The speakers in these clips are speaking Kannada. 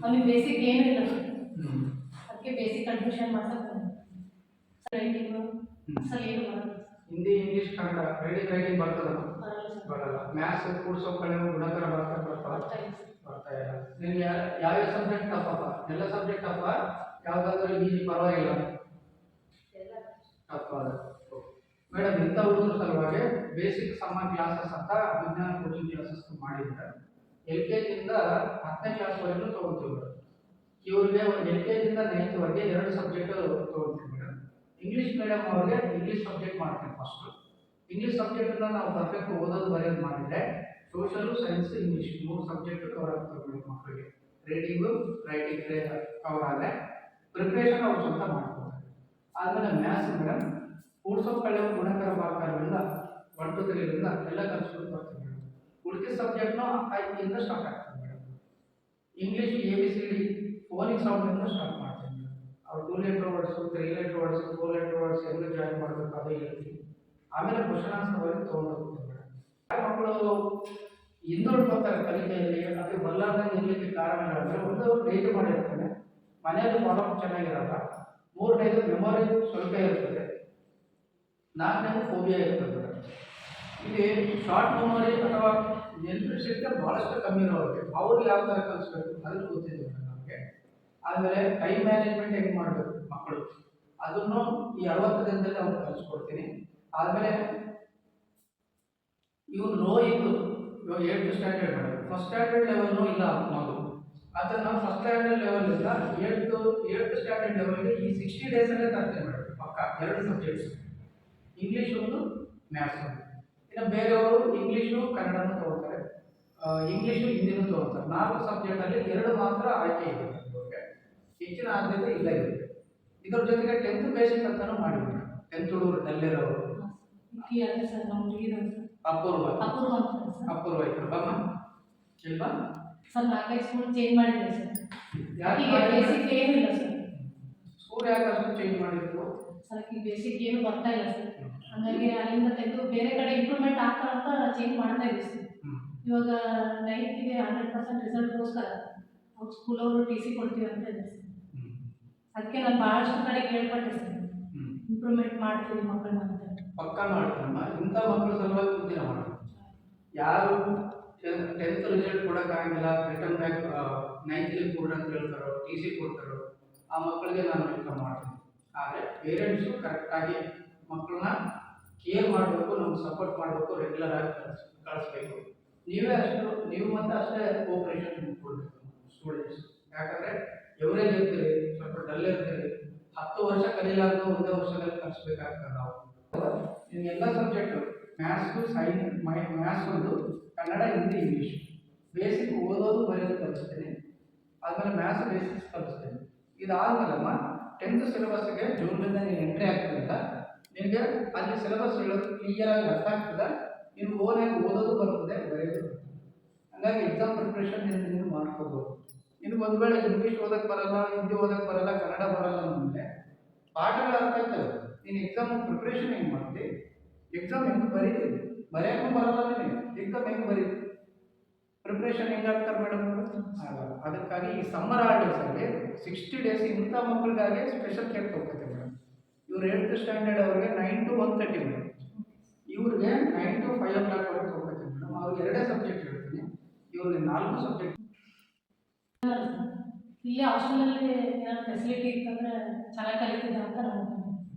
ಅವ್ನಿಗೆ ಬೇಸಿಕ್ ಏನೂ ಇಲ್ಲ ಅದಕ್ಕೆ ಬೇಸಿಕ್ ಅಡ್ಮಿಷನ್ ಮಾಡ್ಸಕ್ಕೆ ರೈಟಿಂಗು ಅಸಲು ಏನು ಬರಲ್ಲ. ಹಿಂದಿ ಇಂಗ್ಲೀಷ್ ಕನ್ನಡ ರೈಟಿಂಗ್ ಬರ್ತದ ಬರಲ್ಲ. ಮ್ಯಾಥ್ಸ್ ಕೂಡ್ಸೋ ಕಳೆ ಗುಣಕರ ಬರ್ತಾ ಇಲ್ಲ. ನಿಮ್ಗೆ ಯಾವ ಸಬ್ಜೆಕ್ಟ್ ಟಫಪ್ಪ? ಎಲ್ಲ ಸಬ್ಜೆಕ್ಟ್ ಟಫ? ಯಾವುದಾದ್ರೂ ಈಸಿ ಪರವಾಗಿಲ್ಲ ಟಫ್ ಅದ? ಮೇಡಮ್ ಇಂಥ ಹುಡುಗರ ಸಲುವಾಗಿ ಬೇಸಿಕ್ ಸಮ್ಮ ಕ್ಲಾಸಸ್ ಅಂತ ವಿಜ್ಞಾನ ಕೋಚಿಂಗ್ ಕ್ಲಾಸಸ್ ಮಾಡಿದ್ರೆ LKG ಇಂದ 10ನೇ ಕ್ಲಾಸ್ವರೆಗೂ ತೊಗೊಳ್ತೀವಿ ಮೇಡಮ್. ಇವ್ರಿಗೆ LKG ಇಂದ 9th ವರೆಗೆ 2 ಸಬ್ಜೆಕ್ಟ್ ತೊಗೊಳ್ತೀವಿ ಮೇಡಮ್. ಇಂಗ್ಲೀಷ್ ಮೀಡಿಯಂ ಅವ್ರಿಗೆ ಇಂಗ್ಲೀಷ್ ಸಬ್ಜೆಕ್ಟ್ ಮಾಡ್ತೀವಿ ಫಸ್ಟ್. ಇಂಗ್ಲೀಷ್ ಸಬ್ಜೆಕ್ಟನ್ನ ನಾವು ಪರ್ಫೆಕ್ಟ್ ಓದೋದು ಬರೆಯೋದು ಮಾಡಿದರೆ ಸೋಷಲು ಸೈನ್ಸ್ ಇಂಗ್ಲೀಷ್ 3 ಸಬ್ಜೆಕ್ಟ್ ಕವರ್ ಆಗ್ತವೆ ಮೇಡಮ್. ಮಕ್ಕಳಿಗೆ ರೀಡಿಂಗು ರೈಟಿಂಗ್ ಕವರ್ ಆದರೆ ಪ್ರಿಪ್ರೇಷನ್ ಅವ್ರು ಸ್ವಂತ ಮಾಡ್ಕೋತಾರೆ. ಆದಮೇಲೆ ಮ್ಯಾಥ್ಸ್ ಮೇಡಮ್ ಕೂಡ್ಸೋ ಕಳೆವು ಗುಣಕರ ಭಾಗಗಳಿಂದ 1 to 3 ರಿಂದ ಎಲ್ಲ ಕಲಿಸ್ಕೊಂಡು ಬರ್ತೀವಿ ಮೇಡಮ್. ಉಳಿದ ಸಬ್ಜೆಕ್ಟ್ನು 5 ಸ್ಟಾರ್ಟ್ ಆಗ್ತದೆ ಮೇಡಮ್. ಇಂಗ್ಲೀಷ್ ABCD ಫೋನಿಕ್ ಸೌಂಡಿಂದ ಸ್ಟಾರ್ಟ್ ಮಾಡ್ತೀವಿ ಮೇಡಮ್. ಅವ್ರು 2 letter words 3 letter words 4 letter words ಹೆಂಗೆ ಜಾಯಿನ್ ಮಾಡಬೇಕು ಅದು ಹೇಳ್ತೀವಿ. ಆಮೇಲೆ ಕ್ವಶನ್ ಆನ್ಸರ್ ವರೆಗೆ ತೊಗೊಂಡು ಹೋಗ್ತೀವಿ ಮೇಡಮ್. ಮಕ್ಕಳು ಹಿಂದುಳ್ಕೊತಾರೆ ಕಲಿಕೆಯಲ್ಲಿ ಅದು ಬಲ್ಲಾರ್ದಂಗೆ ಇರಲಿಕ್ಕೆ ಕಾರಣಗಳಂದರೆ ಒಂದು ಡೇಟ್ ಮಾಡಿರ್ತಾನೆ, ಮನೆಯಲ್ಲಿ ಫಾಲೋಅಪ್ ಚೆನ್ನಾಗಿರಲ್ಲ, 3ನೇದು ಮೆಮೊರಿ ಸ್ವಲ್ಪ ಇರ್ತದೆ, 4ನೇದು ಫೋಬಿಯಾ ಇರ್ತದೆ ಮೇಡಮ್. ಇಲ್ಲಿ ಶಾರ್ಟ್ ಮೆಮೊರಿ ಅಥವಾ ನೆನಪಿನ ಭಾಳಷ್ಟು ಕಮ್ಮಿ ಇರೋರಿಗೆ ಅವ್ರಿಗೆ ಯಾವ ಥರ ಕಲಿಸ್ಬೇಕು ಅದನ್ನು ಗೊತ್ತಿದೆ ಮೇಡಮ್ ನಮಗೆ. ಆಮೇಲೆ ಟೈಮ್ ಮ್ಯಾನೇಜ್ಮೆಂಟ್ ಹೆಂಗೆ ಮಾಡಬೇಕು ಮಕ್ಕಳು ಅದನ್ನು ಈ 60 ದಿನದಲ್ಲಿ ಅವ್ರಿಗೆ ಕಲಿಸ್ಕೊಡ್ತೀನಿ. ಆದಮೇಲೆ ಇವ್ರು ಲೋ ಇದ್ದು ಇವಾಗ 8th standard madam, first standard ಲೆವೆಲ್ನೂ ಇಲ್ಲ ಮಗು, ಅದನ್ನು ಫಸ್ಟ್ ಸ್ಟ್ಯಾಂಡರ್ಡ್ ಲೆವೆಲಿಂದ 8th ಸ್ಟ್ಯಾಂಡರ್ಡ್ ಲೆವೆಲ್ಗೆ ಈ 60 ಡೇಸಲ್ಲೇ ತರ್ತೀನಿ ಮೇಡಮ್. ಪಕ್ಕ 2 ಸಬ್ಜೆಕ್ಟ್ಸ್, ಇಂಗ್ಲೀಷ್ ಒಂದು ಮ್ಯಾಥ್ಸ್ ಒಂದು. ಇನ್ನು ಬೇರೆಯವರು ಇಂಗ್ಲೀಷು ಕನ್ನಡನೂ ತೊಗೊಳ್ತಾರೆ, ಇಂಗ್ಲೀಷು ಹಿಂದಿನೂ ತೊಗೊಳ್ತಾರೆ. 4 ಸಬ್ಜೆಕ್ಟಲ್ಲಿ 2 ಮಾತ್ರ ಆಯ್ಕೆ ಇದೆ ಅವ್ರಿಗೆ, ಹೆಚ್ಚಿನ ಆದ್ಯತೆ ಇಲ್ಲ ಇದೆ. ಇದ್ರ ಜೊತೆಗೆ 10th ಬೇಸಿಕ್ ಅಂತಾನು ಮಾಡಿದ್ವಿ. 10th ಹುಡುಗರು ಡಲ್ಲಿರೋರು ಅಪೂರ್ವ ಇದ್ರು ಬಮ್ಮ ಇಲ್ವಾ ಸರ್ 4 ಸ್ಕೂಲ್ ಚೇಂಜ್ ಮಾಡಿದ್ವಿ ಸರ್. ಬೇಸಿಕ್ ಏನು ಇಲ್ಲ ಸರ್. ಸ್ಕೂಲ್ ಯಾಕೆ ಅಷ್ಟು ಚೇಂಜ್ ಮಾಡಿದ್ರು ಸರ್? ಈ ಬೇಸಿಕ್ ಏನು ಬರ್ತಾ ಇಲ್ಲ ಸರ್, ಹಾಗಾಗಿ ಅಲ್ಲಿಂದ ತೆಗೆದು ಬೇರೆ ಕಡೆ ಇಂಪ್ರೂವ್ಮೆಂಟ್ ಆಗ್ತಾ ಅಂತ ಚೇಂಜ್ ಮಾಡ್ತಾ ಇದ್ದೀವಿ ಸರ್. ಇವಾಗ 9th 100% ರಿಸಲ್ಟ್ಗೋಸ್ಕರ ಅವ್ರ ಸ್ಕೂಲ್ ಅವರು TC ಕೊಡ್ತೀವಿ ಅಂತ ಇದೆ ಸರ್. ಅದಕ್ಕೆ ನಾನು ಭಾಳಷ್ಟು ಕಡೆ ಕೇಳ್ಪಟ್ಟೆ ಸರ್, ಇಂಪ್ರೂವ್ಮೆಂಟ್ ಮಾಡ್ತೀವಿ ಮಕ್ಕಳನ್ನ ಅಂತ. ಪಕ್ಕ ಮಾಡ್ತಾರಮ್ಮ. ಇಂಥ ಮಕ್ಕಳು ಸಲುವಾಗಿ ಮುಂದಿನ ಮಾಡೋದು ಯಾರು 10th result ಕೊಡೋಕ್ಕಾಗಿಲ್ಲ, return back 9th ಕೊಡ್ರಿ ಅಂತ ಹೇಳ್ತಾರೋ, TC ಕೊಡ್ತಾರೋ ಆ ಮಕ್ಕಳಿಗೆ ನಾನು ವೆಲ್ಕಮ್ ಮಾಡ್ತೀನಿ. ಆದರೆ ಪೇರೆಂಟ್ಸು ಕರೆಕ್ಟಾಗಿ ಮಕ್ಕಳನ್ನ ಕೇರ್ ಮಾಡಬೇಕು, ನಮ್ಗೆ ಸಪೋರ್ಟ್ ಮಾಡಬೇಕು, ರೆಗ್ಯುಲರ್ ಆಗಿ ಕಳಿಸ್ಬೇಕು. ನೀವು ಮತ್ತೆ ಅಷ್ಟೇ ಕೋಆಪರೇಷನ್ ಕೊಡಬೇಕು ಸ್ಟೂಡೆಂಟ್ಸ್. ಯಾಕಂದರೆ ಎವರೇಜ್ ಇರ್ತೀರಿ, ಸ್ವಲ್ಪ ಡಲ್ ಇರ್ತೀರಿ, 10 ವರ್ಷ ಕಲಿಲಾರ್ದು ಒಂದೇ ವರ್ಷದಲ್ಲಿ ಕಲಿಸ್ಬೇಕಾಗ್ತದೆ ನಾವು. ನಿಮಗೆಲ್ಲ ಸಬ್ಜೆಕ್ಟು ಮ್ಯಾಥ್ಸ್ ಒಂದು, ಕನ್ನಡ, ಹಿಂದಿ, ಇಂಗ್ಲೀಷ್ ಬೇಸಿಕ್ ಓದೋದು ಬರೆಯೋದು ಕಲಿಸ್ತೀನಿ. ಆದಮೇಲೆ ಮ್ಯಾಥ್ಸ್ ಬೇಸಿಕ್ಸ್ ಕಲಿಸ್ತೀನಿ. ಇದಾದಮೇಲಮ್ಮ 10th ಸಿಲೆಬಸ್ಗೆ ಜೂನ್ನಿಂದ ನೀನು ಎಂಟ್ರಿ ಆಗ್ತದಂತ ನಿನಗೆ ಅಲ್ಲಿ ಸಿಲೆಬಸ್ ಹೇಳೋದು ಕ್ಲಿಯರಾಗಿ ಅರ್ಥ ಆಗ್ತದೆ, ನೀನು ಓನಾಗಿ ಓದೋದು ಬರ್ತದೆ, ಬರೆಯೋದು ಬರ್ತದೆ. ಹಾಗಾಗಿ ಎಕ್ಸಾಮ್ ಪ್ರಿಪ್ರೇಷನ್ ನೀನು ಮಾಡ್ಕೋಬೋದು. ನಿನಗೆ ಒಂದು ವೇಳೆ ಇಂಗ್ಲೀಷ್ ಓದೋಕ್ಕೆ ಬರಲ್ಲ, ಹಿಂದಿ ಓದೋಕ್ಕೆ ಬರಲ್ಲ, ಕನ್ನಡ ಬರಲ್ಲ ಅಂದರೆ ಪಾಠಗಳು ಅರ್ಥ ಆಗ್ತವೆ, ನೀನು ಎಕ್ಸಾಮ್ ಪ್ರಿಪ್ರೇಷನ್ ಹೆಂಗೆ ಮಾಡ್ತಿ, ಎಕ್ಸಾಮ್ ಹೆಂಗೆ ಬರೀತೀವಿ, ಬರೆಯೋಕ್ಕೂ ಬರಲ್ಲ ನೀನು ಎಕ್ಸಾಮ್ ಹೆಂಗೆ ಬರೀತಿ, ಪ್ರಿಪ್ರೇಷನ್ ಹೆಂಗೆ ಆಗ್ತಾರೆ ಮೇಡಮ್ ಆಗಲ್ಲ. ಅದಕ್ಕಾಗಿ ಈ ಸಮ್ಮರ್ ಹಾಲಿಡೇಸಲ್ಲಿ 60 ಡೇಸ್ ಇಂಥ ಮಕ್ಕಳಿಗಾಗಿ ಸ್ಪೆಷಲ್ ಕೇರ್ ತೊಗೊಳ್ತೀವಿ ಮೇಡಮ್. ಇವ್ರು 8th ಸ್ಟ್ಯಾಂಡರ್ಡ್ ಅವ್ರಿಗೆ 9 to 1:30 ಮೇಡಮ್, ಇವ್ರಿಗೆ 9 to 5 o'clock ವರೆಗೆ ತೊಗೊಳ್ತೀವಿ ಮೇಡಮ್. ಅವ್ರಿಗೆ 2 ಸಬ್ಜೆಕ್ಟ್ ಹೇಳ್ತೀನಿ, ಇವ್ರಿಗೆ 4 ಸಬ್ಜೆಕ್ಟ್. ಇಲ್ಲಿ ಹಾಸ್ಟೆಲಲ್ಲಿ ಏನಾದ್ರು ಫೆಸಿಲಿಟಿ ಇತ್ತಂದರೆ ಚೆನ್ನಾಗಿ ಕಲಿತಿದ್ದ ಅಂತ ನಾನು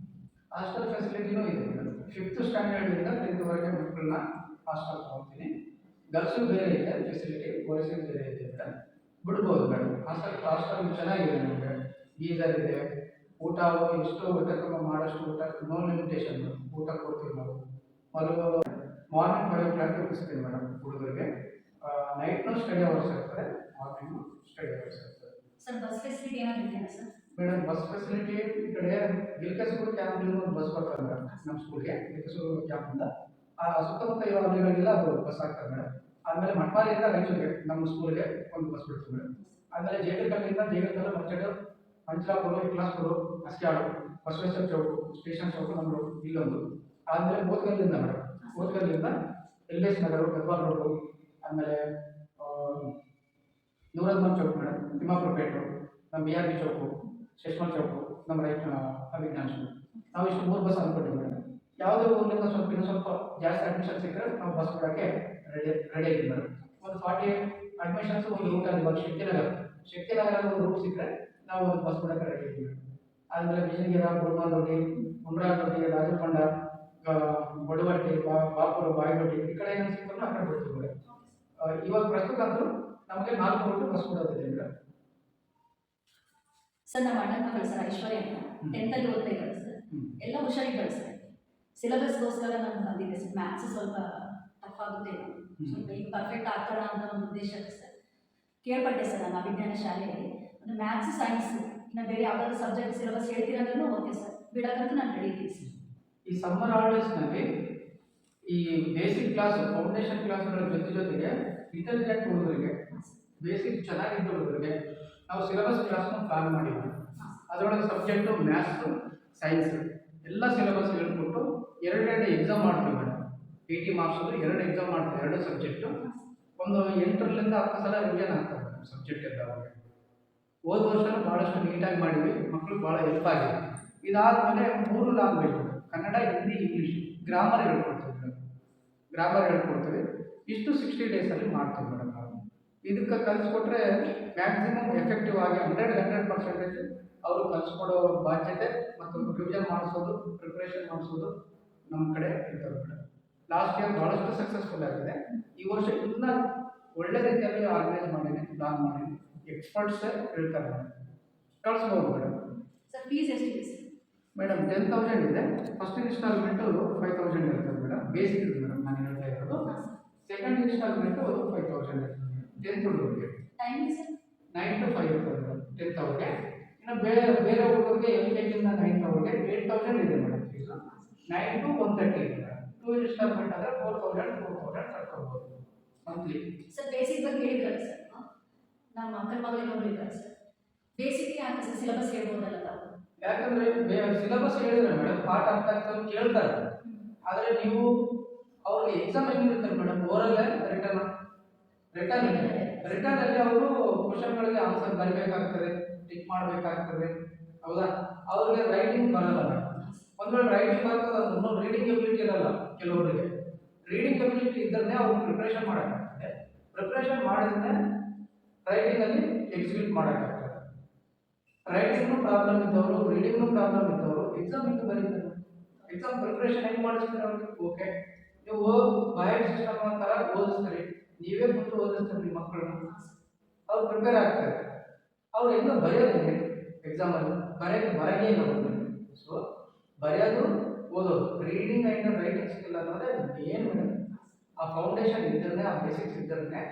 ಹಾಸ್ಟೆಲ್ ಫೆಸಿಲಿಟಿನೂ ಇದೆ ಮೇಡಮ್. 5th ಸ್ಟ್ಯಾಂಡರ್ಡಿಂದ 10th ವರೆಗೆ ಮಕ್ಕಳನ್ನ ಹಾಸ್ಟೆಲ್ ತೊಗೊಳ್ತೀನಿ. ಗರ್ಲ್ಸು ಬೇರೆ ಇದೆ ಫೆಸಿಲಿಟಿ, ಬಾಯ್ಸಿಗೆ ಬೇರೆ ಇದೆ ಮೇಡಮ್. ಬಿಡ್ಬೋದು ಮೇಡಮ್. ಹಾಸ್ಟೆಲ್ ಚೆನ್ನಾಗಿದೆ ನಮಗೆ, ಗೀಸರ್ ಇದೆ, ಊಟ ಎಷ್ಟು ಊಟ ಮಾಡೋಷ್ಟು ಊಟ, ನೋ ಲಿಮಿಟೇಷನ್ ಊಟ ಕೊಡ್ತೀವಿ ನಾವು. ಮಲಗೋದು ಮಾರ್ನಿಂಗ್ 5 o'clock ಮುಗಿಸ್ತೀವಿ ಮೇಡಮ್ ಹುಡುಗರಿಗೆ. ನೈಟ್ನು ಸ್ಟಡಿ ಅವರ್ಸ್ ಇರ್ತದೆ, ಮಾರ್ನಿಂಗು ಸ್ಟಡಿ ಅವರ್ಸ್ ಇರ್ತದೆ. ಸರ್ ಬಸ್ ಫೆಸಿಲಿಟಿ ಏನಾಗಿದೆಯಾ ಸರ್? ಮೇಡಮ್ ಬಸ್ ಫೆಸಿಲಿಟಿ ಈ ಕಡೆ ಗಿಲ್ಕಸೂರು ಕ್ಯಾಂಪಿಂದ ಒಂದು ಬಸ್ ಬರ್ತದೆ ಮೇಡಮ್ ನಮ್ಮ ಸ್ಕೂಲ್ಗೆ, ಗಿಲ್ಕಸೂರು ಕ್ಯಾಂಪಿಂದ ಆ ಸುತ್ತಮುತ್ತ ಇರೋ ಹಳ್ಳಿಗಳಿಗೆಲ್ಲ ಅದು ಬಸ್ ಆಗ್ತದೆ ಮೇಡಮ್. ಆದಮೇಲೆ ಮಟ್ವಾಲಿಯಿಂದ ರಾಯಚೂರಿಗೆ ನಮ್ಮ ಸ್ಕೂಲ್ಗೆ ಒಂದು ಬಸ್ ಬಿಡ್ತೀವಿ ಮೇಡಮ್. ಆಮೇಲೆ ಜೇಗಲ್ಕಲ್ಲಿಂದ ಜೇಗಲ್ಕಲ್ಲು, ಮರ್ಚಡು, ಮಂಚಲಾಪುರ, ಇಕ್ಲಾಸ್ಪುರ, ಅಸ್ಕ್ಯಾಳು, ಬಸವೇಶ್ವರ ಚೌಕು, ಸ್ಟೇಷನ್ ಚೌಕು ನಮ್ಮದು ಇಲ್ಲೊಂದು. ಆದಮೇಲೆ ಬೋತ್ಗಲ್ಲಿಂದ ಮೇಡಮ್, ಬೋತ್ಗಲ್ಲಿಂದ LS ನಗರ, ಗದ್ವಾಲ್ ರೋಡು, ಆಮೇಲೆ ನೂರತ್ಮನ್ ಚೌಕ್ ಮೇಡಮ್, ತಿಮ್ಮಾಪುರ ಪೇಟು, ನಮ್ಮ ಬಿ ಆರ್ ಬಿ ಚೌಕು, ಶಶ್ಮಲ್ ಚೌಕು, ನಮ್ಮ ರೈಟ್ ಅಭಿಜ್ಞಾನ ಚೌಕ್. ನಾವು ಇಷ್ಟು 3 ಬಸ್ ಅಂದ್ಕೊಂಡಿದ್ದೀವಿ ಮೇಡಮ್. ಯಾವುದೇ ಊರಿನಿಂದ ಇನ್ನೂ ಸ್ವಲ್ಪ ಜಾಸ್ತಿ ಅಡ್ಮಿಷನ್ ಸಿಕ್ಕರೆ ನಾವು ಬಸ್ ಬಿಡೋಕ್ಕೆ ರೆಡಿ ಆಗಿದ್ದೀವಿ ಮೇಡಮ್. ಒಂದು 40 ಅಡ್ಮಿಷನ್ಸ್ ಒಂದು ರೂಟ್ ಆದ ಇವಾಗ ಶಕ್ತಿನಗರ ಒಂದು ರೂಟ್ ಸಿಕ್ಕರೆ ನಾವು ಒಂದು ಬಸ್ ಬಿಡೋಕ್ಕೆ ರೆಡಿ ಇದ್ದೀವಿ ಮೇಡಮ್. ಆದಮೇಲೆ ಬಿಜನಗಿರ, ಗುರುಮಾನದೊಡ್ಡಿ, ಉಮ್ರಾನದೊಡ್ಡಿ, ರಾಜಕೊಂಡ, ಬಡವಟ್ಟಿ, ಬಾಪುರ, ಬಾಯಿದೊಡ್ಡಿ ಈ ಕಡೆ ಏನು ಸಿಕ್ಕರೂ ಆ ಕಡೆ ಬಿಡ್ತೀವಿ ಮೇಡಮ್. ಇವಾಗ ಪ್ರಸ್ತುತ ಅಂದರೂ ನಮಗೆ 4 ರೂಟ್ ಬಸ್ ಬಿಡೋದಿದೆ ಮೇಡಮ್. ಸರ್ ನಮ್ಮ ಅಣ್ಣ ಮಗಳು ಸರ್ ಐಶ್ವರ್ಯ ಅಂತ 10th ಅಲ್ಲಿ ಓದ್ತಾ ಇದ್ದಾರೆ ಸರ್. ಎಲ್ಲ ಹುಷಾರಿದ್ದಾರೆ ಸರ್. ಸಿಲೆಬಸ್ಗೋಸ್ಕರ ನಾನು ಬಂದಿದ್ದೆ ಸರ್. ಮ್ಯಾಥ್ಸ್ ಸ್ವಲ್ಪ ಟಫ್ ಆಗುತ್ತೆ, ಸ್ವಲ್ಪ ಈಗ ಪರ್ಫೆಕ್ಟ್ ಆಗ್ತಾಳ ಅಂತ ಒಂದು ಉದ್ದೇಶ ಇದೆ ಸರ್. ಕೇಳ್ಪಟ್ಟೆ ಸರ್ ನಾನು ಅಭಿಜ್ಞಾನ ಶಾಲೆಯಲ್ಲಿ ಒಂದು ಮ್ಯಾಥ್ಸ್, ಸೈನ್ಸ್ ಇನ್ನು ಬೇರೆ ಯಾವುದಾದ್ರು ಸಬ್ಜೆಕ್ಟ್ ಸಿಲೆಬಸ್ ಹೇಳ್ತೀರಂದ್ರೂ ಓಕೆ ಸರ್, ಬಿಡೋಕ್ಕಂತೂ ನಾನು ರೆಡಿ ಇದ್ದೀನಿ ಸರ್. ಈ ಸಮ್ಮರ್ ಹಾಲಿಡೇಸ್ನಲ್ಲಿ ಈ ಬೇಸಿಕ್ ಕ್ಲಾಸ್, ಫೌಂಡೇಶನ್ ಕ್ಲಾಸ್ಗಳ ಜೊತೆಗೆ ಇಂಟೆಲಿಜೆಂಟ್ ಹುಡುಗರಿಗೆ, ಬೇಸಿಕ್ ಚೆನ್ನಾಗಿದ್ದ ಹುಡುಗರಿಗೆ ನಾವು ಸಿಲೆಬಸ್ ಕ್ಲಾಸ್ನ ಪ್ಲಾನ್ ಮಾಡಿದ್ವಿ. ಅದರೊಳಗೆ ಸಬ್ಜೆಕ್ಟು ಮ್ಯಾಥ್ಸು, ಸೈನ್ಸ್ ಎಲ್ಲ ಸಿಲೆಬಸ್ ಹೇಳ್ಕೊಟ್ಟು 2 ಎಕ್ಸಾಮ್ ಮಾಡ್ತೀವಿ ಮೇಡಮ್. 80 ಮಾರ್ಕ್ಸದು 2 ಎಕ್ಸಾಮ್ ಮಾಡ್ತೀವಿ, 2 ಸಬ್ಜೆಕ್ಟು. ಒಂದು 8ರಿಂದ 10 ಸಲ ರಿವಿಷನ್ ಆಗ್ತದೆ ಮೇಡಮ್ ಸಬ್ಜೆಕ್ಟ್ ಎಲ್ಲ. ಅವಾಗ ಹೋದ ವರ್ಷ ಭಾಳಷ್ಟು ನೀಟಾಗಿ ಮಾಡಿದ್ವಿ, ಮಕ್ಕಳು ಭಾಳ ಹೆಲ್ಪ್ ಆಗಿದೆ. ಇದಾದಮೇಲೆ 3 language Kannada, Hindi, English, grammar ಹೇಳ್ಕೊಡ್ತೀವಿ ಮೇಡಮ್. ಗ್ರಾಮರ್ ಹೇಳ್ಕೊಡ್ತೀವಿ. ಇಷ್ಟು 60 ಡೇಸಲ್ಲಿ ಮಾಡ್ತೀವಿ ಮೇಡಮ್ ನಾವು. ಇದಕ್ಕೆ ಕಲಿಸ್ಕೊಟ್ರೆ ಮ್ಯಾಕ್ಸಿಮಮ್ ಎಫೆಕ್ಟಿವ್ ಆಗಿ 100% ಅವರು ಕಲಿಸ್ಕೊಡೋ ಬಾಧ್ಯತೆ ಮತ್ತು ರಿವಿಷನ್ ಮಾಡಿಸೋದು, ಪ್ರಿಪ್ರೇಷನ್ ಮಾಡಿಸೋದು ನಮ್ಮ ಕಡೆ ಇರ್ತದೆ ಮೇಡಮ್. ಲಾಸ್ಟ್ ಇಯರ್ ಭಾಳಷ್ಟು ಸಕ್ಸಸ್ಫುಲ್ ಆಗಿದೆ. ಈ ವರ್ಷ ಇನ್ನೂ ಒಳ್ಳೆ ರೀತಿಯಲ್ಲಿ ಆರ್ಗನೈಸ್ ಮಾಡೀನಿ, ಪ್ಲಾನ್ ಮಾಡೀನಿ. ಎಕ್ಸ್ಪರ್ಟ್ಸ್ ಹೇಳ್ತಾರೆ ಮೇಡಮ್, ಕಳಿಸ್ಬೋದು ಮೇಡಮ್. ಸರ್ ಫೀಸ್ ಎಷ್ಟಿದೆ ಸರ್? ಮೇಡಮ್ 10,000 ಇದೆ. ಫಸ್ಟ್ ಇನ್ಸ್ಟಾಲ್ಮೆಂಟು 5,000 ಇರ್ತದೆ ಮೇಡಮ್. ಬೇಸಿಕ್ ಇದೆ ಮೇಡಮ್ ನಾನು ಹೇಳ್ತಾ ಇರೋದು. ಸೆಕೆಂಡ್ ಇನ್ಸ್ಟಾಲ್ಮೆಂಟು 5,000 ಇರ್ತದೆ ಮೇಡಮ್ 10th ಹುಡುಗರಿಗೆ. ಟೈಮಿಂಗ್ ಸರ್ 9 to 5 ಇರ್ತದೆ ಮೇಡಮ್ 10th ಅವ್ರಿಗೆ. ಇನ್ನು ಬೇರೆ ಹುಡುಗರಿಗೆ LKG-ಇಂದ 9th ಅವ್ರಿಗೆ 8,000 ಇದೆ ಮೇಡಮ್ ಫೀಸು. 9 to 130 ಇದೆ ಮೇಡಮ್. 2 ಇನ್ಸ್ಟಾಲ್ಮೆಂಟ್ ಆದರೆ 4,000 ಕಟ್ಕೋಬೋದು ಮಂತ್ಲಿ. ಸರ್ ಬೇಸಿಕ್ ಬಗ್ಗೆ ಹೇಳಿದ್ರಲ್ಲ ಸರ್, ನಮ್ಮ ಅಕ್ಕನ ಮಗಳಿಗೆ ಒಬ್ರು ಇದ್ದಾರೆ ಸರ್. ಬೇಸಿಕ್ ಯಾಕೆ ಸರ್ ಸಿಲೆಬಸ್ ಹೇಳ್ಬೋದಲ್ಲ ತಾವು? ಯಾಕಂದ್ರೆ ಸಿಲೆಬಸ್ ಹೇಳಿದ್ರೆ ಮೇಡಮ್ ಪಾಠ ಅರ್ಥ ಆಗ್ತದೆ ಕೇಳ್ತಾರೆ. ಆದರೆ ನೀವು ಅವ್ರಿಗೆ ಎಕ್ಸಾಮ್ ಹೆಂಗಿರ್ತಾರೆ ಮೇಡಮ್, ಓರಲ್ ರಿಟರ್ನ್ ಅಲ್ಲಿ ಅವರು ಕ್ವಶನ್ಗಳಿಗೆ ಆನ್ಸರ್ ಬರಬೇಕಾಗ್ತದೆ, ಟಿಕ್ ಮಾಡಬೇಕಾಗ್ತದೆ, ಹೌದಾ? ಅವ್ರಿಗೆ ರೈಟಿಂಗ್ ಬರಲ್ಲ ಮೇಡಮ್. ಒಂದು ವೇಳೆ ರೈಟಿಂಗ್ ಬರ್ತದೆ ಅಂದ್ರೆ ರೀಡಿಂಗ್ ಎಬಿಲಿಟಿ ಇರಲ್ಲ ಕೆಲವೊಬ್ಬರಿಗೆ. ರೀಡಿಂಗ್ ಎಬಿಲಿಟಿ ಇದ್ದರೆ ಅವ್ರು ಪ್ರಿಪ್ರೇಷನ್ ಮಾಡೋಕ್ಕಾಗ್ತದೆ. ಪ್ರಿಪ್ರೇಷನ್ ಮಾಡಿದ್ರೆ ರೈಟಿಂಗಲ್ಲಿ ಎಕ್ಸಿಕ್ಯೂಟ್ ಮಾಡೋಕ್ಕಾಗ್ತದೆ. ರೈಟಿಂಗ್ನು ಪ್ರಾಬ್ಲಮ್ ಇದ್ದವರು, ರೀಡಿಂಗ್ನು ಪ್ರಾಬ್ಲಮ್ ಇದ್ದವರು ಎಕ್ಸಾಮ್ ಇಂದು ಬರೀತಾರೆ. ಎಕ್ಸಾಮ್ ಪ್ರಿಪ್ರೇಷನ್ ಹೆಂಗೆ ಮಾಡಿಸ್ತಾರೆ ಅವ್ರಿಗೆ? ಓಕೆ, ನೀವು ಬಯಡ್ ಸಿಸ್ಟಮ್ ಅಂತಾರ ಓದಿಸ್ತೀರಿ, ನೀವೇ ಕೂತು ಓದಿಸ್ತೀರಿ ನಿಮ್ಮ ಮಕ್ಕಳನ್ನ, ಅವ್ರು ಪ್ರಿಪೇರ್ ಆಗ್ತಾರೆ. ಅವ್ರು ಹೆಂಗೆ ಬರೆಯೋದು ಎಕ್ಸಾಮಲ್ಲಿ ಬರಗೇ ಇಲ್ಲ ಒಂದು. ಸೊ ಬರೆಯೋದು, ಓದೋದು, ರೀಡಿಂಗ್ ಆ್ಯಂಡ್ ರೈಟಿಂಗ್ ಸ್ಕಿಲ್ ಅನ್ನೋದೇ ಏನು ಮೇಡಮ್. ಆ ಫೌಂಡೇಶನ್ ಇದ್ದರೆ, ಆ ಬೇಸಿಕ್ಸ್ ಇದ್ದರೆ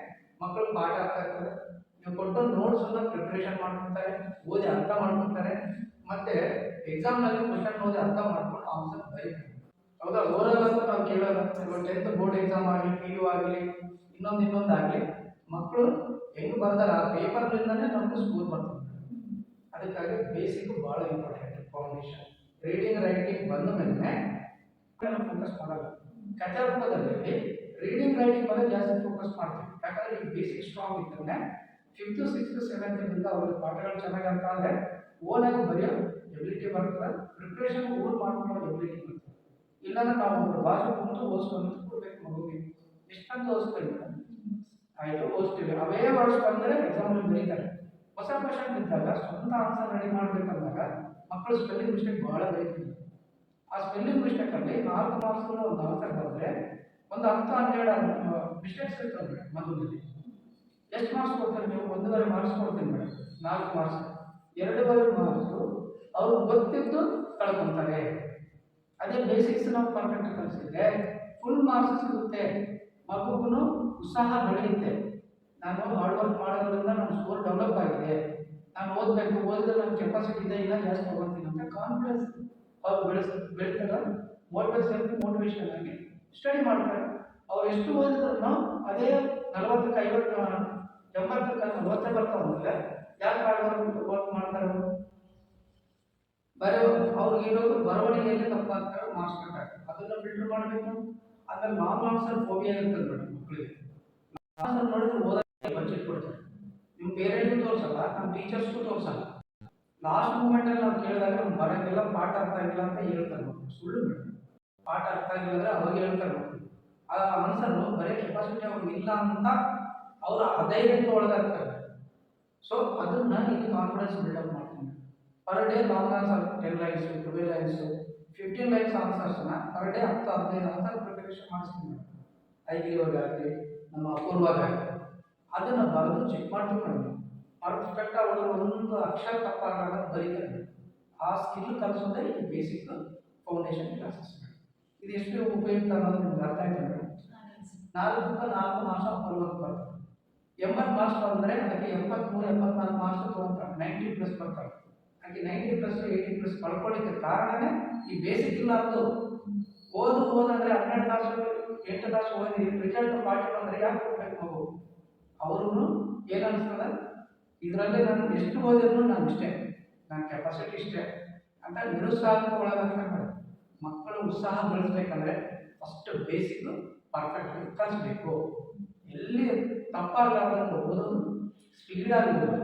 ಮಕ್ಕಳು ಪಾಠ ಅರ್ಥ ಆಗ್ತದೆ. ನೀವು ಕೊಟ್ಟು ನೋಟ್ಸನ್ನ ಪ್ರಿಪ್ರೇಷನ್ ಮಾಡ್ಕೊತಾರೆ, ಓದಿ ಅರ್ಥ ಮಾಡ್ಕೊತಾರೆ, ಮತ್ತೆ ಎಕ್ಸಾಮ್ನಲ್ಲಿ ಕ್ವಶನ್ ಓದಿ ಅರ್ಥ ಮಾಡ್ಕೊಂಡು ಆನ್ಸರ್ ಬರೀತಾರೆ. ಹೌದಾ? ಓರಲ್ ಅಂತ ನಾವು ಕೇಳೋಲ್ಲ. ಇವಾಗ 10th ಬೋರ್ಡ್ ಎಕ್ಸಾಮ್ ಆಗಲಿ, PU ಆಗಲಿ, ಇನ್ನೊಂದು ಆಗಲಿ, ಮಕ್ಕಳು ಹೆಂಗೆ ಬರ್ತಾರೆ ಆ ಪೇಪರ್ನಿಂದನೇ ನಮಗೆ ಸ್ಕೋರ್ ಬರ್ತದೆ. ಅದಕ್ಕಾಗಿ ಬೇಸಿಕ್ ಭಾಳ ಇಂಪಾರ್ಟೆಂಟ್. ಫೌಂಡೇಶನ್ ರೀಡಿಂಗ್ ರೈಟಿಂಗ್ ಬಂದ ಮೇಲೆ ನಾವು ಫೋಕಸ್ ಮಾಡಲ್ಲ. ಕಥೆ ರೂಪದಲ್ಲಿ ರೀಡಿಂಗ್ ರೈಟಿಂಗ್ ಮೇಲೆ ಜಾಸ್ತಿ ಫೋಕಸ್ ಮಾಡ್ತೀವಿ. ಯಾಕಂದರೆ ಈ ಬೇಸಿಕ್ ಸ್ಟ್ರಾಂಗ್ ಇದ್ದರೆ 5th, 6th, 7th ಅವ್ರಿಗೆ ಪಾಠಗಳು ಚೆನ್ನಾಗಿ ಅರ್ಥ ಆದರೆ ಓನಾಗಿ ಬರೆಯೋ ಎಬಿಲಿಟಿ ಬರ್ತದೆ, ಪ್ರಿಪ್ರೇಷನ್ ಓನ್ ಮಾಡ್ಕೊಳ್ಳೋ ಎಬಿಲಿಟಿ ಬರ್ತದೆ. ಇಲ್ಲಾಂದ್ರೆ ನಾವು ಒಬ್ಬರು ಭಾಷೆ ಕುಂತು ಓದಿಸ್ಕೊಂಡು ಕೊಡ್ಬೇಕು ಮಗುವಿಗೆ. ಎಷ್ಟಂತ ಓದಿಸ್ತೀವಿ ಮೇಡಮ್? ಆಯಿತು, ಓದಿಸ್ತೀವಿ, ಅವೇ ವರ್ಡ್ಸ್ ಬಂದರೆ ಎಕ್ಸಾಮಲ್ಲಿ ಬರೀತಾರೆ. ಹೊಸ ಕ್ವಶನ್ ಇದ್ದಾಗ ಸ್ವಂತ ಆನ್ಸರ್ ರೆಡಿ ಮಾಡಬೇಕಂದಾಗ ಮಕ್ಕಳು ಸ್ಪೆಲ್ಲಿಂಗ್ ಮಿಸ್ಟೇಕ್ ಭಾಳ ಬರೀತೀವಿ. ಆ ಸ್ಪೆಲ್ಲಿಂಗ್ ಮಿಸ್ಟೇಕಲ್ಲಿ 4 ಮಾರ್ಕ್ಸ್ ಒಂದು ಆನ್ಸರ್ ಬರೆದ್ರೆ ಒಂದು 10-12 ಮಿಸ್ಟೇಕ್ಸ್ ಇರ್ತವೆ ಮೇಡಮ್ ಮಗುವಿನಲ್ಲಿ. ಎಷ್ಟು ಮಾರ್ಕ್ಸ್ ಕೊಡ್ತಾರೆ ನೀವು? 1.5 ಮಾರ್ಕ್ಸ್ ಕೊಡ್ತೀನಿ ಮೇಡಮ್. 4 ಮಾರ್ಕ್ಸ್ 2.5 ಮಾರ್ಕ್ಸು ಅವ್ರು ಗೊತ್ತಿದ್ದು ಕಳ್ಕೊತಾರೆ. ಅದೇ ಬೇಸಿಕ್ಸ್ ನಾವು ಪರ್ಫೆಕ್ಟ್ ಕಲಿಸಿದ್ರೆ ಫುಲ್ ಮಾರ್ಕ್ಸ್ ಸಿಗುತ್ತೆ, ಮಗುಗೂ ಉತ್ಸಾಹ ಬೆಳೆಯುತ್ತೆ. ನಾನು ಹಾರ್ಡ್ ವರ್ಕ್ ಮಾಡೋದ್ರಿಂದ ನನ್ನ ಸ್ಕೋರ್ ಡೆವಲಪ್ ಆಗಿದೆ, ನಾನು ಓದಬೇಕು, ಓದಿದ್ರೆ ನನ್ನ ಕೆಪಾಸಿಟಿ ಇದೆ, ಇಲ್ಲ ಜಾಸ್ತಿ ತಗೊಳ್ತೀನಿ ಅಂತ ಕಾನ್ಫಿಡೆನ್ಸ್ ಅವ್ರು ಬೆಳೀತಾರೆ. ಸೆಲ್ಫ್ ಮೋಟಿವೇಶನ್ ಆಗಿ ಸ್ಟಡಿ ಮಾಡ್ತಾರೆ. ಅವ್ರು ಎಷ್ಟು ಓದಿದ್ರು ಅದೇ 40ಕ್ಕೆ 50, 80ಕ್ಕೆ 40 ಬರ್ತಾವಂದ್ರೆ ಯಾಕೆ ವರ್ಕ್ ಮಾಡ್ತಾರೆ ಅವರು? ಅವ್ರಿಗೆ ಇರೋದು ಬರವಣಿಗೆಯಲ್ಲಿ ತಪ್ಪಾಗ್ತವೆ, ಮಾರ್ಕ್ಸ್ ಕಟ್ ಆಗ್ತವೆ. ಅದನ್ನ ಫಿಲ್ಟರ್ ಮಾಡಬೇಕು. ಆಮೇಲೆ ಲಾಂಗ್ ಆನ್ಸರ್ ಫೋಬಿಯಾ ಇರ್ತದೆ ಮೇಡಮ್ ಮಕ್ಕಳಿಗೆ. ಆನ್ಸರ್ ನೋಡಿದ್ರೆ ಓದೋಕ್ಕೆ ಬಜೆಟ್ ಕೊಡ್ತಾರೆ. ನಿಮ್ಮ ಪೇರೆಂಟ್ಗೂ ತೋರಿಸಲ್ಲ, ನಮ್ಮ ಟೀಚರ್ಸ್ಗೂ ತೋರಿಸಲ್ಲ. ಲಾಸ್ಟ್ ಮೂಮೆಂಟಲ್ಲಿ ನಾವು ಕೇಳಿದಾಗ ಅವ್ನು ಬರೋಂಗಿಲ್ಲ, ಪಾಠ ಅರ್ಥ ಆಗಿಲ್ಲ ಅಂತ ಹೇಳ್ತಾರೆ ಮಕ್ಕಳು. ಸುಳ್ಳು ಮೇಡಮ್. ಪಾಠ ಅರ್ಥ ಆಗಿಲ್ಲ ಅಂದರೆ ಅವಾಗ ಹೇಳ್ತಾರೆ ಮಕ್ಕಳು. ಆ ಆನ್ಸರು ಬರೀ ಕೆಪಾಸಿಟಿ ಅವ್ರಿಗೆ ಇಲ್ಲ ಅಂತ ಅವರು ಅಧೈರ್ಯಕ್ಕೆ ಒಳಗಾಗ್ತಾರೆ. ಸೊ ಅದನ್ನ ಇಲ್ಲಿ ಕಾನ್ಫಿಡೆನ್ಸ್ ಬಿಲ್ಡಪ್ ಮಾಡ್ತೀನಿ. Per day long answer 10 lines, 12 lines, 15 lines ಆನ್ಸರ್ಸ್ನ ಪರ್ ಡೇ 10-15 ಆನ್ಸರ್ ಪ್ರಿಪರೇಷನ್ ಮಾಡಿಸ್ತೀನಿ. ಐಗಿರೋಗಾಗಲಿ ನಮ್ಮ ಅಪೂರ್ವಾಗಲಿ ಅದನ್ನು ಬರೆದು ಚೆಕ್ ಮಾಡ್ತೀವಿ ಮೇಡಮ್. ಪರ್ಫೆಕ್ಟ್ ಅವರು ಒಂದು ಅಕ್ಷರ ತಪ್ಪಾಗಲ್ಲ ಬರೀತಾರೆ. ಆ ಸ್ಕಿಲ್ ಕಲಿಸೋದೇ ಈ ಬೇಸಿಕ್ ಫೌಂಡೇಶನ್ ಕ್ಲಾಸಸ್. ಇದು ಎಷ್ಟು ಉಪಯುಕ್ತ ಅನ್ನೋದು ನಿಮ್ಗೆ ಅರ್ಥ ಆಯ್ತು ಮೇಡಮ್. 4 ಮಾರ್ಕ್ಸ್ ಬರುವಾಗ ಬರ್ತದೆ. 80 ಮಾರ್ಕ್ಸ್ ಬಂದರೆ ಅದಕ್ಕೆ 73-74 ಮಾರ್ಕ್ಸ್ ತೊಗೊಳ್ತಾರೆ. 90+ ಬರ್ತಾರೆ. ಹಾಗೆ 90+, 80+ ಕಳ್ಕೊಳ್ಳಿಕ್ಕೆ ಕಾರಣನೇ ಈ ಬೇಸಿಕ್ ಇಲ್ಲ. ಅದು ಓದಂದ್ರೆ 12 ತಾಸು 8 ತಾಸು ಓದಿ ರಿಸಲ್ಟ್ 40 ಬಂದರೆ ಯಾಕೆ ಹೋಗ್ಬೇಕು ಮಗು? ಅವ್ರಿಗೂ ಏನು ಅನಿಸ್ತದೆ, ಇದರಲ್ಲೇ ನಾನು ಎಷ್ಟು ಓದಿದ್ರು ನಾನು ಇಷ್ಟೇ, ನನ್ನ ಕೆಪಾಸಿಟಿ ಇಷ್ಟೇ ಅಂತ ನಿರುತ್ಸಾಹಕ್ಕೆ ಒಳಗಾಗ್ತಾರೆ. ಮಕ್ಕಳು ಉತ್ಸಾಹ ಬೆಳೆಸ್ಬೇಕಂದ್ರೆ ಫಸ್ಟ್ ಬೇಸಿಕ್ ಪರ್ಫೆಕ್ಟಾಗಿ ಕಲಿಸ್ಬೇಕು. ಎಲ್ಲಿ ತಪ್ಪಾಗಲಾರ್ದಂಗೆ ಓದೋದು, ಸ್ಪೀಡಾಗಿ ಓದೋದು,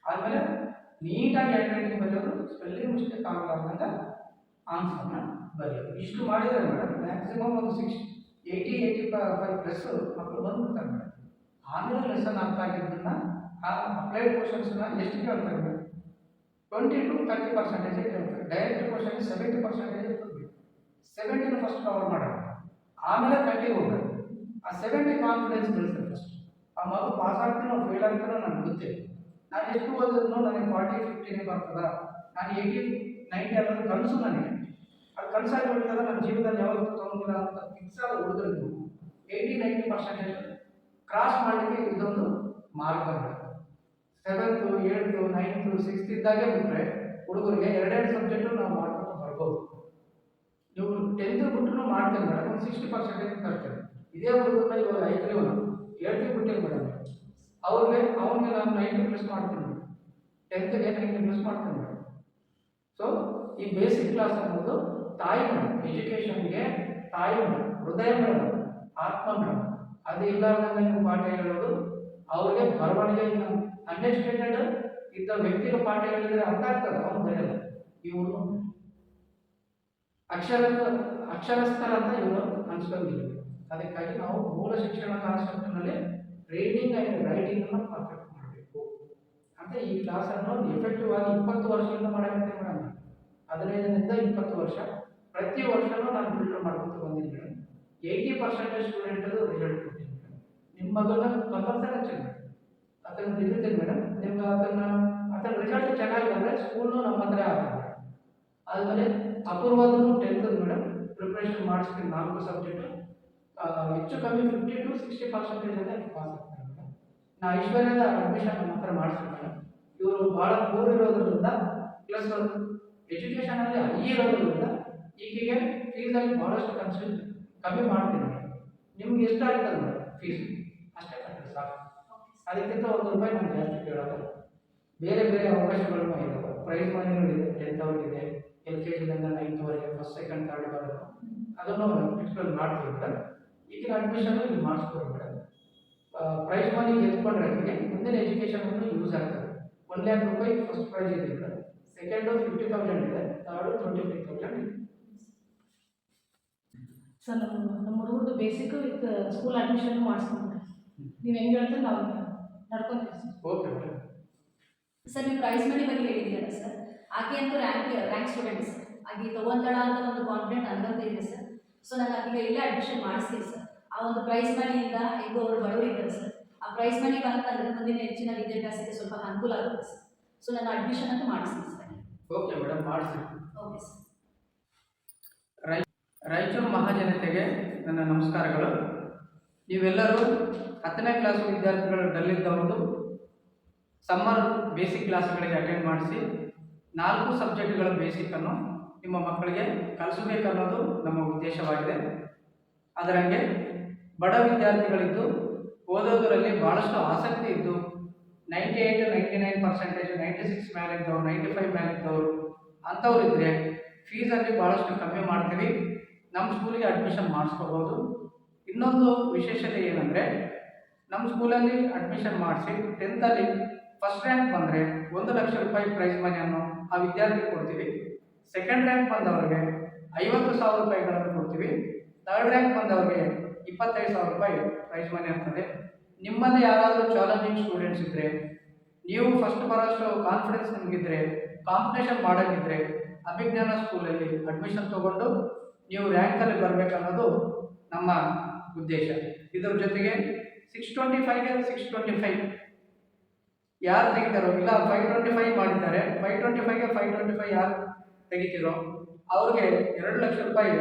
ಆದಮೇಲೆ ನೀಟಾಗಿ ಹ್ಯಾಂಡ್ ರೈಟಿಂಗ್ ಬರೆಯೋದು, ಸ್ಪೆಲ್ಲಿಂಗ್ ಮಿಸ್ಟೇಕ್ ಆಗಲಾರ್ದಂಗೆ ಆನ್ಸರ್ನ ಬರೆಯೋದು. ಇಷ್ಟು ಮಾಡಿದರೆ ಮೇಡಮ್ ಮ್ಯಾಕ್ಸಿಮಮ್ ಒಂದು 80-85+ ಮಕ್ಕಳು ಬಂದ್ಬಿಡ್ತಾರೆ ಮೇಡಮ್. ಆಮೇಲೆ ಲೆಸನ್ ಅರ್ಥ ಆಗಿದ್ದನ್ನ ಆ ಅಪ್ಲೈಡ್ ಕ್ವಶನ್ಸ್ನ ಎಷ್ಟು ಕೇಳ್ತಾರೆ ಮೇಡಮ್? 20-30% ಕೇಳ್ತಾರೆ. ಡೈರೆಕ್ಟ್ ಕ್ವಶನ್ 70% ಇರ್ತದೆ. 70 ಫಸ್ಟ್ ಕವರ್ ಮಾಡೋಣ, ಆಮೇಲೆ 30 ಹೋಗ್ಬೇಕು. ಆ 70 ಕಾನ್ಫಿಡೆನ್ಸ್ ಬೆಳೆಸ್ತಾರೆ ಫಸ್ಟ್. ಆ ಮಗು ಪಾಸ್ ಆಗ್ತೀನೋ ಫೇಲ್ ಆಗ್ತೀನೋ ನನಗೆ ಗೊತ್ತಿಲ್ಲ. ನಾನು ಎಷ್ಟು ಓದಿದ್ರು ನನಗೆ 40-50 ಬರ್ತದ, ನಾನು 80-90 ಅನ್ನೋದು ಕನಸು ನನಗೆ. ಅದು ಕನಸಾಗಿ ಬಿಡ್ತದೆ. ನನ್ನ ಜೀವನದಲ್ಲಿ ಯಾವತ್ತೂ ತೊಗೊಂಡಿಲ್ಲ ಅಂತ ಫಿಕ್ಸ್ ಆದ ಹುಡುಗರಿಗೂ 80-90% ಕ್ರಾಸ್ ಮಾಡಲಿಕ್ಕೆ ಇದೊಂದು ಮಾರ್ಗ. 7th, 8th, 9th, 6th ಇದ್ದಾಗೆ ಬಿಟ್ಟರೆ ಹುಡುಗರಿಗೆ 2 ಸಬ್ಜೆಕ್ಟು ನಾವು ಮಾಡ್ಕೊಂಡು ಬರ್ಬೋದು. ನೀವು 10th ಬಿಟ್ಟರು ಮಾಡ್ತೇನೆ ಮೇಡಮ್, ಒಂದು 60% ತರ್ತೇನೆ. ಇದೇ ಹುಡುಗರನ್ನ ಇವಾಗ 8th ಬಿಟ್ಟಿಲ್ಲ ಮೇಡಮ್, ಅವ್ರಿಗೆ ನಾನು 90+ ಮಾಡ್ತೀನಿ ಮೇಡಮ್, 10th-ಗೆ 90+ ಮಾಡ್ತೀನಿ ಮೇಡಮ್. ಸೊ ಈ ಬೇಸಿಕ್ ಕ್ಲಾಸ್ ಅನ್ನೋದು ತಾಯಿ ಮೇಡಮ್, ಎಜುಕೇಷನ್ಗೆ ತಾಯಿ ಮೇಡಮ್, ಹೃದಯ ಮೇಡಮ್, ಆತ್ಮ ಮೇಡಮ್. ಅದು ಇಲ್ಲಾರ್ದಂಗೆ ನೀವು ಪಾಠ ಹೇಳೋದು ಅವ್ರಿಗೆ ಬರವಣಿಗೆ ಇನ್ನು ಅನ್ಎಜುಕೇಟೆಡ್ ಇದ್ದ ವ್ಯಕ್ತಿಗೆ ಪಾಠ ಹೇಳಿದ್ರೆ ಅರ್ಥ ಆಗ್ತದೆ, ಅವನು ಬರೆಯಲ್ಲ. ಇವರು ಅಕ್ಷರಸ್ಥರಂತ ಇವರು ಅನ್ಸ್ಕೊಂಡಿಲ್ಲ. ಅದಕ್ಕಾಗಿ ನಾವು ಮೂಲ ಶಿಕ್ಷಣ ಕಾನ್ಸೆಪ್ಟ್ನಲ್ಲಿ ರೀಡಿಂಗ್ ಆ್ಯಂಡ್ ರೈಟಿಂಗನ್ನು ಪರ್ಫೆಕ್ಟ್ ಮಾಡಬೇಕು ಅಂತ ಈ ಕ್ಲಾಸನ್ನು ಎಫೆಕ್ಟಿವ್ ಆಗಿ 20 ವರ್ಷದಿಂದ ಮಾಡಾಕತ್ತೀನಿ ಮೇಡಮ್. 15ರಿಂದ 20 ವರ್ಷ ಪ್ರತಿ ವರ್ಷನೂ ನಾನು ಬಿಲ್ಡ್ ಮಾಡ್ಕೊತ ಬಂದಿದ್ದೀನಿ ಮೇಡಮ್. 80% ಸ್ಟೂಡೆಂಟದು ರಿಸಲ್ಟ್ ಕೊಡ್ತೀನಿ ಮೇಡಮ್. ನಿಮ್ಮ ಮಗನ ಕಂಪಲ್ಸರಿ ಚೆಕ್ ಅದನ್ನು ತಿಳಿತೀನಿ ಮೇಡಮ್. ನಿಮ್ಗೆ ಅದನ್ನ ರಿಸಲ್ಟ್ ಚೆನ್ನಾಗಿ ಬಂದರೆ ಸ್ಕೂಲ್ನು ನಮ್ಮ ಹತ್ರ ಆಗ್ತದೆ. ಆದಮೇಲೆ ಅಪೂರ್ವದನ್ನು 10th ಮೇಡಮ್ ಪ್ರಿಪ್ರೇಷನ್ ಮಾಡಿಸ್ತೀನಿ. 4 ಸಬ್ಜೆಕ್ಟು ಹೆಚ್ಚು ಕಮ್ಮಿ 50-60% ಪಾಸ್ ಆಗ್ತಾರೆ ಮೇಡಮ್. ನಾ ಐಶ್ವರ್ಯದ ಅಡ್ಮಿಷನ್ ನಮ್ಮ ಹತ್ರ ಮಾಡಿಸ್ತೀನಿ ಮೇಡಮ್. ಇವರು ಭಾಳ ಪೂರ್ ಇರೋದ್ರಿಂದ ಪ್ಲಸ್ ಎಜುಕೇಷನಲ್ಲಿ ಹೈ ಇರೋದ್ರಿಂದ ಈಗೀಗೆ ಫೀಸಲ್ಲಿ ಭಾಳಷ್ಟು ಕಮ್ಮಿ ಮಾಡ್ತೀನಿ ಮೇಡಮ್. ನಿಮ್ಗೆ ಎಷ್ಟು ಆಗ್ತದೆ ಮೇಡಮ್ ಫೀಸ್ ಅಷ್ಟೇ ಕಟ್ಟಿದ್ರೆ ಸಾಕು. ಅದಕ್ಕಿಂತ ₹1 ನಾನು ಜಾಸ್ತಿ ಕೇಳೋದು. ಬೇರೆ ಬೇರೆ ಅವಕಾಶಗಳೂ ಇದ್ದಾವೆ. ಪ್ರೈಸ್ ಮನಿನೂ ಇದೆ, 10th ಅವ್ರಿಗಿದೆ, LKG-ದಿಂದ 9th first second third ಬರೋದು, ಅದನ್ನು ಎಕ್ಸ್ಪ್ಲೇನ್ ಮಾಡ್ತೀವಿ ಮೇಡಮ್. ಈಗಿನ ಅಡ್ಮಿಷನ್ ಇಲ್ಲಿ ಮಾಡಿಸ್ಕೊಡಿ ಮೇಡಮ್. ಪ್ರೈಸ್ ಮನಿ ಗೆದ್ಕೊಂಡ್ರೆ ಮುಂದಿನ ಎಜುಕೇಷನ್ ಯೂಸ್ ಆಗ್ತದೆ. ₹1,00,000 ಫಸ್ಟ್ ಪ್ರೈಸ್ ಇದೆ ಮೇಡಮ್, ಸೆಕೆಂಡು 50,000 ಇದೆ, ಥರ್ಡು 25,000 ಇದೆ. ಸರ್ ನಮ್ಮ ಹುಡುಗರದು ಬೇಸಿಕ್ಕು ವಿತ್ ಸ್ಕೂಲ್ ಅಡ್ಮಿಷನ್ ಮಾಡಿಸ್ಕೊಂಡ್ರೆ ನೀವು ಹೆಂಗೆ ಹೇಳ್ತಾರೆ ನಾವು ನಡ್ಕೊತೀವಿ ಸರ್. Okay madam. ಸರ್ ನೀವು ಪ್ರೈಸ್ ಮನಿ ಬಗ್ಗೆ ಹೇಳಿದ್ದೀರಾ ಸರ್. ಆಕೆ ಅಂತೂ ರ್ಯಾಂಕ್ ಸ್ಟೂಡೆಂಟ್ ಸರ್. ಆಕೆ ತೊಗೊಂತಾಳ ಅಂತ ಒಂದು ಕಾನ್ಫಿಡೆಂಟ್ ನನಗಂತ ಇದೆ ಸರ್. ಸೊ ನಾನು ಆಕೆಗೆ ಇಲ್ಲೇ ಅಡ್ಮಿಷನ್ ಮಾಡಿಸ್ತೀನಿ ಸರ್. ಆ ಒಂದು ಪ್ರೈಸ್ ಮನಿಯಿಂದ ಈಗ ಅವರು ಬಡವರು ಇದ್ದಾರೆ ಸರ್. ಆ ಪ್ರೈಸ್ ಮನಿ ಬಂತಂದ್ರೆ ಮುಂದಿನ ಹೆಚ್ಚಿನ ವಿದ್ಯಾಭ್ಯಾಸಕ್ಕೆ ಸ್ವಲ್ಪ ಅನುಕೂಲ ಆಗುತ್ತೆ ಸರ್. ಸೊ ನಾನು ಅಡ್ಮಿಷನ್ ಅಂತ ಮಾಡಿಸ್ತೀನಿ ಸರ್. ಓಕೆ ಮೇಡಮ್, ಮಾಡಿಸಿ. Okay sir. ರಾಯಚೂರು ಮಹಾಜನತೆಗೆ ನನ್ನ ನಮಸ್ಕಾರಗಳು. ನೀವೆಲ್ಲರೂ 10ನೇ ಕ್ಲಾಸ್ ವಿದ್ಯಾರ್ಥಿಗಳು ಡಲ್ಲಿದ್ದವರು ಸಮ್ಮರ್ ಬೇಸಿಕ್ ಕ್ಲಾಸ್ಗಳಿಗೆ ಅಟೆಂಡ್ ಮಾಡಿಸಿ 4 ಸಬ್ಜೆಕ್ಟ್ಗಳ ಬೇಸಿಕ್ಕನ್ನು ನಿಮ್ಮ ಮಕ್ಕಳಿಗೆ ಕಲಿಸಬೇಕನ್ನೋದು ನಮ್ಮ ಉದ್ದೇಶವಾಗಿದೆ. ಅದರಂಗೆ ಬಡ ವಿದ್ಯಾರ್ಥಿಗಳಿದ್ದು ಓದೋದರಲ್ಲಿ ಭಾಳಷ್ಟು ಆಸಕ್ತಿ ಇದ್ದು 98-99%, 96 ಮೇಲಿದ್ದವರು, 95 ಮೇಲಿದ್ದವರು ಅಂಥವ್ರು ಇದ್ದರೆ ಫೀಸಲ್ಲಿ ಭಾಳಷ್ಟು ಕಮ್ಮಿ ಮಾಡ್ತೀವಿ. ನಮ್ಮ ಸ್ಕೂಲಿಗೆ ಅಡ್ಮಿಷನ್ ಮಾಡಿಸ್ಕೋಬೋದು. ಇನ್ನೊಂದು ವಿಶೇಷತೆ ಏನಂದರೆ ನಮ್ಮ ಸ್ಕೂಲಲ್ಲಿ ಅಡ್ಮಿಷನ್ ಮಾಡಿಸಿ 10th ಫಸ್ಟ್ ರ್ಯಾಂಕ್ ಬಂದರೆ 1 ಲಕ್ಷ ರೂಪಾಯಿ ಪ್ರೈಸ್ ಮನಿಯನ್ನು ಆ ವಿದ್ಯಾರ್ಥಿಗೆ ಕೊಡ್ತೀವಿ. ಸೆಕೆಂಡ್ ರ್ಯಾಂಕ್ ಬಂದವರಿಗೆ 50,000 ರೂಪಾಯಿಗಳನ್ನು ಕೊಡ್ತೀವಿ. ಥರ್ಡ್ ರ್ಯಾಂಕ್ ಬಂದವರಿಗೆ 25,000 ರೂಪಾಯಿ ಪ್ರೈಸ್ ಮನಿ ಇರ್ತದೆ. ನಿಮ್ಮಲ್ಲಿ ಯಾರಾದರೂ ಚಾಲೆಂಜಿಂಗ್ ಸ್ಟೂಡೆಂಟ್ಸ್ ಇದ್ದರೆ, ನೀವು ಫಸ್ಟ್ ಬರೋಷ್ಟು ಕಾನ್ಫಿಡೆನ್ಸ್ ನಿಮಗಿದ್ರೆ, ಕಾಂಪಿಟೇಷನ್ ಮಾಡೋಕ್ಕಿದ್ರೆ ಅಭಿಜ್ಞಾನ ಸ್ಕೂಲಲ್ಲಿ ಅಡ್ಮಿಷನ್ ತೊಗೊಂಡು ನೀವು ರ್ಯಾಂಕಲ್ಲಿ ಬರಬೇಕನ್ನೋದು ನಮ್ಮ ಉದ್ದೇಶ. ಇದರ ಜೊತೆಗೆ 625ಗೆ 625 ಯಾರು ತೆಗಿತಾರೋ, ಇಲ್ಲ 525 ಮಾಡಿದ್ದಾರೆ, 525ಗೆ 525 ಯಾರು ತೆಗಿತೀರೋ ಅವ್ರಿಗೆ 2 ಲಕ್ಷ ರೂಪಾಯಿ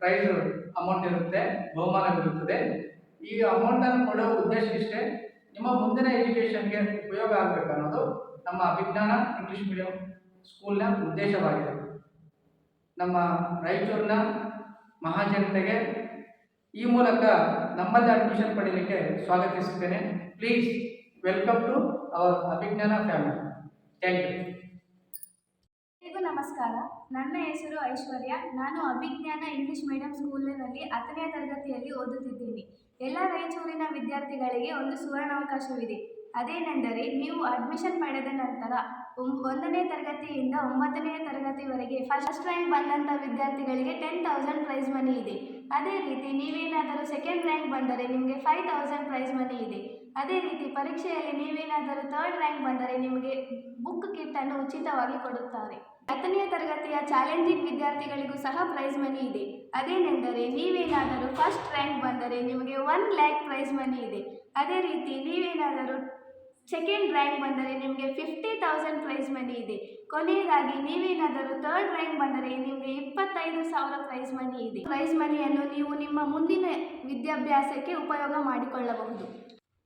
ಪ್ರೈಸ್ ಅಮೌಂಟ್ ಇರುತ್ತೆ, ಬಹುಮಾನವಿರುತ್ತದೆ. ಈ ಅಮೌಂಟನ್ನು ಕೊಡೋ ಉದ್ದೇಶ ಇಷ್ಟೇ, ನಿಮ್ಮ ಮುಂದಿನ ಎಜುಕೇಷನ್ಗೆ ಉಪಯೋಗ ಆಗಬೇಕನ್ನೋದು ನಮ್ಮ ಅಭಿಜ್ಞಾನ ಇಂಗ್ಲೀಷ್ ಮೀಡಿಯಂ ಸ್ಕೂಲ್ನ ಉದ್ದೇಶವಾಗಿದೆ. ನಮ್ಮ ರಾಯಚೂರಿನ ಮಹಾಜನತೆಗೆ ಈ ಮೂಲಕ ನಮ್ಮಲ್ಲಿ ಅಡ್ಮಿಷನ್ ಪಡೆಯಲಿಕ್ಕೆ ಸ್ವಾಗತಿಸುತ್ತೇನೆ. Please welcome to our Abhijnana family. Thank you. ಎಲ್ಲರಿಗೂ ನಮಸ್ಕಾರ. ನನ್ನ ಹೆಸರು ಐಶ್ವರ್ಯ. ನಾನು ಅಭಿಜ್ಞಾನ ಇಂಗ್ಲಿಷ್ ಮೀಡಿಯಂ ಸ್ಕೂಲಿನಲ್ಲಿ 10ನೇ ತರಗತಿಯಲ್ಲಿ ಓದುತ್ತಿದ್ದೀನಿ. ಎಲ್ಲ ರಾಯಚೂರಿನ ವಿದ್ಯಾರ್ಥಿಗಳಿಗೆ ಒಂದು ಸುವರ್ಣಾವಕಾಶವಿದೆ. ಅದೇನೆಂದರೆ, ನೀವು ಅಡ್ಮಿಷನ್ ಪಡೆದ ನಂತರ 1ನೇ ತರಗತಿಯಿಂದ 9ನೇ ತರಗತಿವರೆಗೆ ಫಸ್ಟ್ ರ್ಯಾಂಕ್ ಬಂದಂಥ ವಿದ್ಯಾರ್ಥಿಗಳಿಗೆ 10,000 ಪ್ರೈಸ್ ಮನಿ ಇದೆ. ಅದೇ ರೀತಿ ನೀವೇನಾದರೂ ಸೆಕೆಂಡ್ ರ್ಯಾಂಕ್ ಬಂದರೆ ನಿಮಗೆ 5,000 ಪ್ರೈಸ್ ಮನಿ ಇದೆ. ಅದೇ ರೀತಿ ಪರೀಕ್ಷೆಯಲ್ಲಿ ನೀವೇನಾದರೂ ಥರ್ಡ್ ರ್ಯಾಂಕ್ ಬಂದರೆ ನಿಮಗೆ ಬುಕ್ ಕಿಟ್ಟನ್ನು ಉಚಿತವಾಗಿ ಕೊಡುತ್ತಾರೆ. 10ನೇ ತರಗತಿಯ ಚಾಲೆಂಜಿಂಗ್ ವಿದ್ಯಾರ್ಥಿಗಳಿಗೂ ಸಹ ಪ್ರೈಸ್ ಮನಿ ಇದೆ. ಅದೇನೆಂದರೆ, ನೀವೇನಾದರೂ ಫಸ್ಟ್ ರ್ಯಾಂಕ್ ಬಂದರೆ ನಿಮಗೆ 1 ಲ್ಯಾಕ್ ಪ್ರೈಸ್ ಮನಿ ಇದೆ. ಅದೇ ರೀತಿ ನೀವೇನಾದರೂ ಸೆಕೆಂಡ್ ರ್ಯಾಂಕ್ ಬಂದರೆ ನಿಮಗೆ 50,000 ಪ್ರೈಸ್ ಮನಿ ಇದೆ. ಕೊನೆಯದಾಗಿ ನೀವೇನಾದರೂ ಥರ್ಡ್ ರ್ಯಾಂಕ್ ಬಂದರೆ ನಿಮಗೆ 25,000 ಪ್ರೈಸ್ ಮನಿ ಇದೆ. ಪ್ರೈಸ್ ಮನಿಯನ್ನು ನೀವು ನಿಮ್ಮ ಮುಂದಿನ ವಿದ್ಯಾಭ್ಯಾಸಕ್ಕೆ ಉಪಯೋಗ ಮಾಡಿಕೊಳ್ಳಬಹುದು.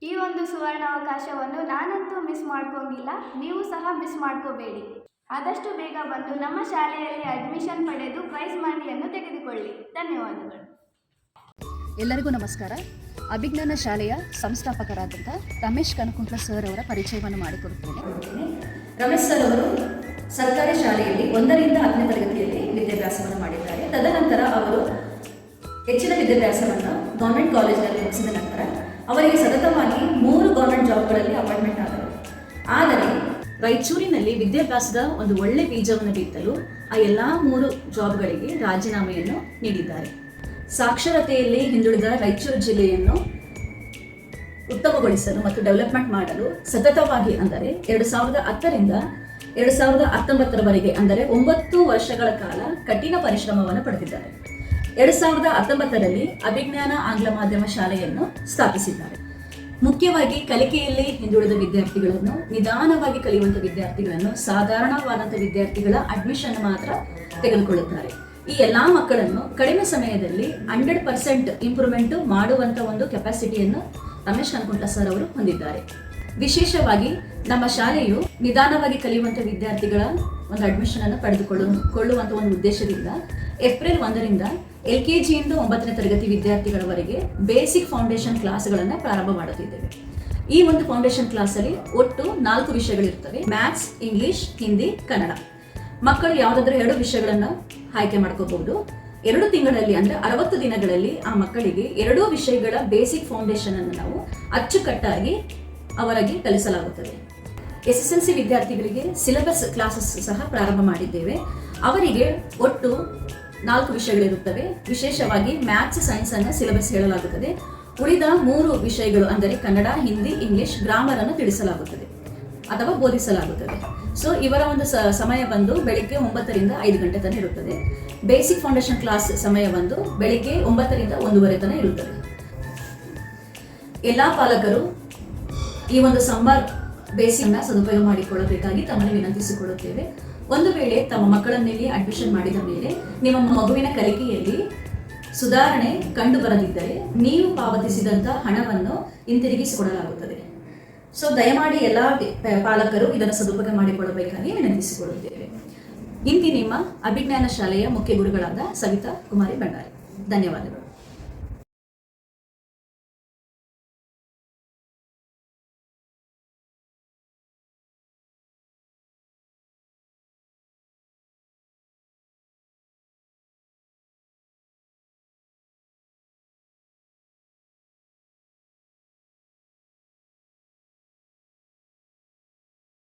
ಈ ಒಂದು ಸುವರ್ಣಾವಕಾಶವನ್ನು ನಾನಂತೂ ಮಿಸ್ ಮಾಡ್ಕೋಂಗಿಲ್ಲ, ನೀವು ಸಹ ಮಿಸ್ ಮಾಡ್ಕೋಬೇಡಿ. ಆದಷ್ಟು ಬೇಗ ಬಂದು ನಮ್ಮ ಶಾಲೆಯಲ್ಲಿ ಅಡ್ಮಿಷನ್ ಪಡೆದು ಪ್ರೈಸ್ ಮನಿಯನ್ನು ತೆಗೆದುಕೊಳ್ಳಿ. ಧನ್ಯವಾದಗಳು. ಎಲ್ಲರಿಗೂ ನಮಸ್ಕಾರ. ಅಭಿಜ್ಞಾನ ಶಾಲೆಯ ಸಂಸ್ಥಾಪಕರಾದಂಥ ರಮೇಶ್ ಕನಕುಂಟ್ಲ ಸರ್ ಅವರ ಪರಿಚಯವನ್ನು ಮಾಡಿಕೊಡುತ್ತೇನೆ. ರಮೇಶ್ ಸರ್ ಅವರು ಸರ್ಕಾರಿ ಶಾಲೆಯಲ್ಲಿ 1ರಿಂದ 10ನೇ ತರಗತಿಯಲ್ಲಿ ವಿದ್ಯಾಭ್ಯಾಸವನ್ನು ಮಾಡಿದ್ದಾರೆ. ತದನಂತರ ಅವರು ಹೆಚ್ಚಿನ ವಿದ್ಯಾಭ್ಯಾಸವನ್ನು ಗೌರ್ಮೆಂಟ್ ಕಾಲೇಜಿನಲ್ಲಿ ಮುಗಿಸಿದ ನಂತರ ಅವರಿಗೆ ಸತತವಾಗಿ 3 ಗೌರ್ಮೆಂಟ್ ಜಾಬ್ಗಳಲ್ಲಿ ಅಪಾಯಿಂಟ್ಮೆಂಟ್ ಆದರು. ಆದರೆ ರಾಯಚೂರಿನಲ್ಲಿ ವಿದ್ಯಾಭ್ಯಾಸದ ಒಂದು ಒಳ್ಳೆ ಬೀಜವನ್ನು ಬಿತ್ತಲು ಆ ಎಲ್ಲ 3 ಜಾಬ್ಗಳಿಗೆ ರಾಜೀನಾಮೆಯನ್ನು ನೀಡಿದ್ದಾರೆ. ಸಾಕ್ಷರತೆಯಲ್ಲಿ ಹಿಂದುಳಿದ ರಾಯಚೂರು ಜಿಲ್ಲೆಯನ್ನು ಉತ್ತಮಗೊಳಿಸಲು ಮತ್ತು ಡೆವಲಪ್ಮೆಂಟ್ ಮಾಡಲು ಸತತವಾಗಿ, ಅಂದರೆ 2010ರಿಂದ 2019ರವರೆಗೆ, ಅಂದರೆ 9 ವರ್ಷಗಳ ಕಾಲ ಕಠಿಣ ಪರಿಶ್ರಮವನ್ನು ಪಡೆದಿದ್ದಾರೆ. 2019ರಲ್ಲಿ ಅಭಿಜ್ಞಾನ ಆಂಗ್ಲ ಮಾಧ್ಯಮ ಶಾಲೆಯನ್ನು ಸ್ಥಾಪಿಸಿದ್ದಾರೆ. ಮುಖ್ಯವಾಗಿ ಕಲಿಕೆಯಲ್ಲಿ ಹಿಂದುಳಿದ ವಿದ್ಯಾರ್ಥಿಗಳನ್ನು, ನಿಧಾನವಾಗಿ ಕಲಿಯುವಂಥ ವಿದ್ಯಾರ್ಥಿಗಳನ್ನು, ಸಾಧಾರಣವಾದಂಥ ವಿದ್ಯಾರ್ಥಿಗಳ ಅಡ್ಮಿಷನ್ ಮಾತ್ರ ತೆಗೆದುಕೊಳ್ಳುತ್ತಾರೆ. ಈ ಎಲ್ಲ ಮಕ್ಕಳನ್ನು ಕಡಿಮೆ ಸಮಯದಲ್ಲಿ 100% ಇಂಪ್ರೂವ್ಮೆಂಟ್ ಮಾಡುವಂಥ ಒಂದು ಕೆಪಾಸಿಟಿಯನ್ನು ರಮೇಶ್ ಕನಕುಂಟ್ಲ ಸರ್ ಅವರು ಹೊಂದಿದ್ದಾರೆ. ವಿಶೇಷವಾಗಿ ನಮ್ಮ ಶಾಲೆಯು ನಿಧಾನವಾಗಿ ಕಲಿಯುವಂಥ ವಿದ್ಯಾರ್ಥಿಗಳ ಒಂದು ಅಡ್ಮಿಷನ್ ಅನ್ನು ಪಡೆದುಕೊಳ್ಳುವಂಥ ಒಂದು ಉದ್ದೇಶದಿಂದ ಏಪ್ರಿಲ್ 1ರಿಂದ LKGಯಿಂದ 9ನೇ ತರಗತಿ ವಿದ್ಯಾರ್ಥಿಗಳವರೆಗೆ ಬೇಸಿಕ್ ಫೌಂಡೇಶನ್ ಕ್ಲಾಸ್ಗಳನ್ನು ಪ್ರಾರಂಭ ಮಾಡುತ್ತಿದ್ದೇವೆ. ಈ ಒಂದು ಫೌಂಡೇಶನ್ ಕ್ಲಾಸಲ್ಲಿ ಒಟ್ಟು 4 ವಿಷಯಗಳಿರ್ತವೆ: ಮ್ಯಾಥ್ಸ್, ಇಂಗ್ಲಿಷ್, ಹಿಂದಿ, ಕನ್ನಡ. ಮಕ್ಕಳು ಯಾವುದಾದ್ರೂ 2 ವಿಷಯಗಳನ್ನು ಆಯ್ಕೆ ಮಾಡ್ಕೋಬಹುದು. 2 ತಿಂಗಳಲ್ಲಿ, ಅಂದರೆ 60 ದಿನಗಳಲ್ಲಿ ಆ ಮಕ್ಕಳಿಗೆ 2 ವಿಷಯಗಳ ಬೇಸಿಕ್ ಫೌಂಡೇಶನ್ ಅನ್ನು ನಾವು ಅಚ್ಚುಕಟ್ಟಾಗಿ ಅವರಿಗೆ ಕಲಿಸಲಾಗುತ್ತದೆ. SSLC ವಿದ್ಯಾರ್ಥಿಗಳಿಗೆ ಸಿಲೆಬಸ್ ಕ್ಲಾಸಸ್ ಸಹ ಪ್ರಾರಂಭ ಮಾಡಿದ್ದೇವೆ. ಅವರಿಗೆ ಒಟ್ಟು 4 ವಿಷಯಗಳಿರುತ್ತವೆ. ವಿಶೇಷವಾಗಿ ಮ್ಯಾಥ್ಸ್, ಸೈನ್ಸ್ ಅನ್ನು ಸಿಲೆಬಸ್ ಹೇಳಲಾಗುತ್ತದೆ. ಉಳಿದ 3 ವಿಷಯಗಳು, ಅಂದರೆ ಕನ್ನಡ, ಹಿಂದಿ, ಇಂಗ್ಲಿಷ್, ಗ್ರಾಮರ್ ಅನ್ನು ತಿಳಿಸಲಾಗುತ್ತದೆ ಅಥವಾ ಬೋಧಿಸಲಾಗುತ್ತದೆ. ಸೊ ಇವರ ಒಂದು ಸಮಯ ಬಂದು ಬೆಳಿಗ್ಗೆ 9ರಿಂದ 5 ಗಂಟೆ ತನಕ ಇರುತ್ತದೆ. ಬೇಸಿಕ್ ಫೌಂಡೇಶನ್ ಕ್ಲಾಸ್ ಸಮಯ ಬಂದು ಬೆಳಿಗ್ಗೆ 9ರಿಂದ 1:30 ತನಕ ಇರುತ್ತದೆ. ಎಲ್ಲ ಪಾಲಕರು ಈ ಒಂದು ಸಮ್ಮರ್ ಬೇಸಿಕ್ನ ಸದುಪಯೋಗ ಮಾಡಿಕೊಳ್ಳಬೇಕಾಗಿ ತಮ್ಮಲ್ಲಿ ವಿನಂತಿಸಿಕೊಳ್ಳುತ್ತೇವೆ. ಒಂದು ವೇಳೆ ತಮ್ಮ ಮಕ್ಕಳನ್ನಲ್ಲಿ ಅಡ್ಮಿಷನ್ ಮಾಡಿದ ಮೇಲೆ ನಿಮ್ಮ ಮಗುವಿನ ಕಲಿಕೆಯಲ್ಲಿ ಸುಧಾರಣೆ ಕಂಡು ಬರದಿದ್ದರೆ ನೀವು ಪಾವತಿಸಿದಂಥ ಹಣವನ್ನು ಹಿಂತಿರುಗಿಸಿಕೊಡಲಾಗುತ್ತದೆ. ಸೊ ದಯಮಾಡಿ ಎಲ್ಲ ಪಾಲಕರು ಇದನ್ನು ಸದುಪಯೋಗ ಮಾಡಿಕೊಳ್ಳಬೇಕಾಗಿ ವಿನಂತಿಸಿಕೊಳ್ಳುತ್ತೇವೆ. ಇಂದು ನಿಮ್ಮ ಅಭಿಜ್ಞಾನ ಶಾಲೆಯ ಮುಖ್ಯ ಗುರುಗಳಾದ ಸವಿತಾ ಕುಮಾರಿ ಭಂಡಾರಿ. ಧನ್ಯವಾದಗಳು.